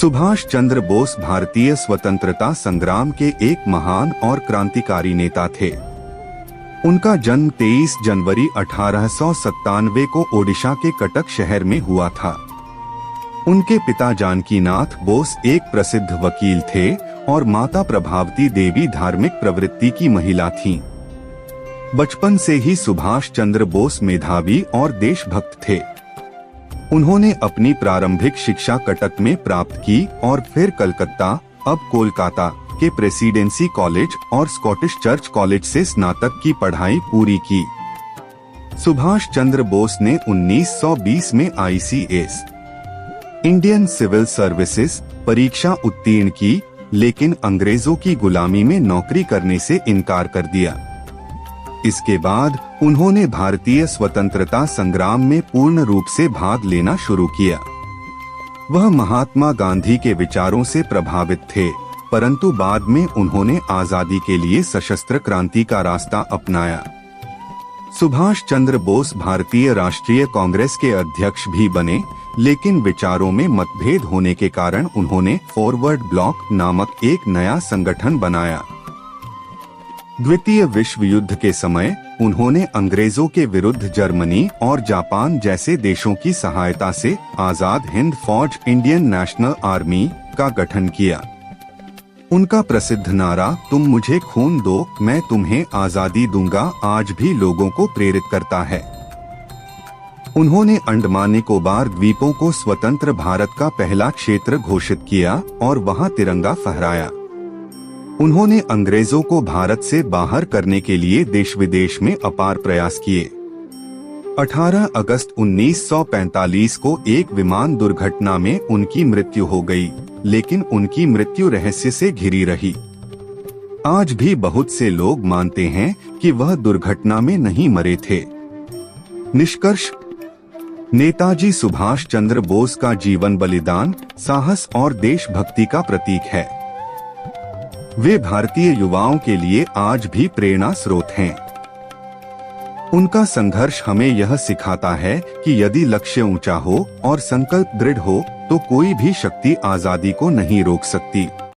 सुभाष चंद्र बोस भारतीय स्वतंत्रता संग्राम के एक महान और क्रांतिकारी नेता थे। उनका जन्म 23 जनवरी 1897 को ओडिशा के कटक शहर में हुआ था। उनके पिता जानकीनाथ बोस एक प्रसिद्ध वकील थे और माता प्रभावती देवी धार्मिक प्रवृत्ति की महिला थीं। बचपन से ही सुभाष चंद्र बोस मेधावी और देशभक्त थे। उन्होंने अपनी प्रारंभिक शिक्षा कटक में प्राप्त की और फिर कलकत्ता, अब कोलकाता के प्रेसिडेंसी कॉलेज और स्कॉटिश चर्च कॉलेज से स्नातक की पढ़ाई पूरी की। सुभाष चंद्र बोस ने 1920 में ICS इंडियन सिविल सर्विसेज परीक्षा उत्तीर्ण की, लेकिन अंग्रेजों की गुलामी में नौकरी करने से इनकार कर दिया। इसके बाद उन्होंने भारतीय स्वतंत्रता संग्राम में पूर्ण रूप से भाग लेना शुरू किया। वह महात्मा गांधी के विचारों से प्रभावित थे, परंतु बाद में उन्होंने आजादी के लिए सशस्त्र क्रांति का रास्ता अपनाया। सुभाष चंद्र बोस भारतीय राष्ट्रीय कांग्रेस के अध्यक्ष भी बने, लेकिन विचारों में मतभेद होने के कारण उन्होंने फॉरवर्ड ब्लॉक नामक एक नया संगठन बनाया। द्वितीय विश्व युद्ध के समय उन्होंने अंग्रेजों के विरुद्ध जर्मनी और जापान जैसे देशों की सहायता से आजाद हिंद फौज इंडियन नेशनल आर्मी का गठन किया। उनका प्रसिद्ध नारा "तुम मुझे खून दो, मैं तुम्हें आजादी दूंगा" आज भी लोगों को प्रेरित करता है। उन्होंने अंडमान निकोबार द्वीपों को स्वतंत्र भारत का पहला क्षेत्र घोषित किया और वहां तिरंगा फहराया। उन्होंने अंग्रेजों को भारत से बाहर करने के लिए देश विदेश में अपार प्रयास किए। 18 अगस्त 1945 को एक विमान दुर्घटना में उनकी मृत्यु हो गई, लेकिन उनकी मृत्यु रहस्य से घिरी रही। आज भी बहुत से लोग मानते हैं कि वह दुर्घटना में नहीं मरे थे। निष्कर्ष: नेताजी सुभाष चंद्र बोस का जीवन बलिदान, साहस और देशभक्ति का प्रतीक है। वे भारतीय युवाओं के लिए आज भी प्रेरणा स्रोत हैं। उनका संघर्ष हमें यह सिखाता है कि यदि लक्ष्य ऊंचा हो और संकल्प दृढ़ हो तो कोई भी शक्ति आजादी को नहीं रोक सकती।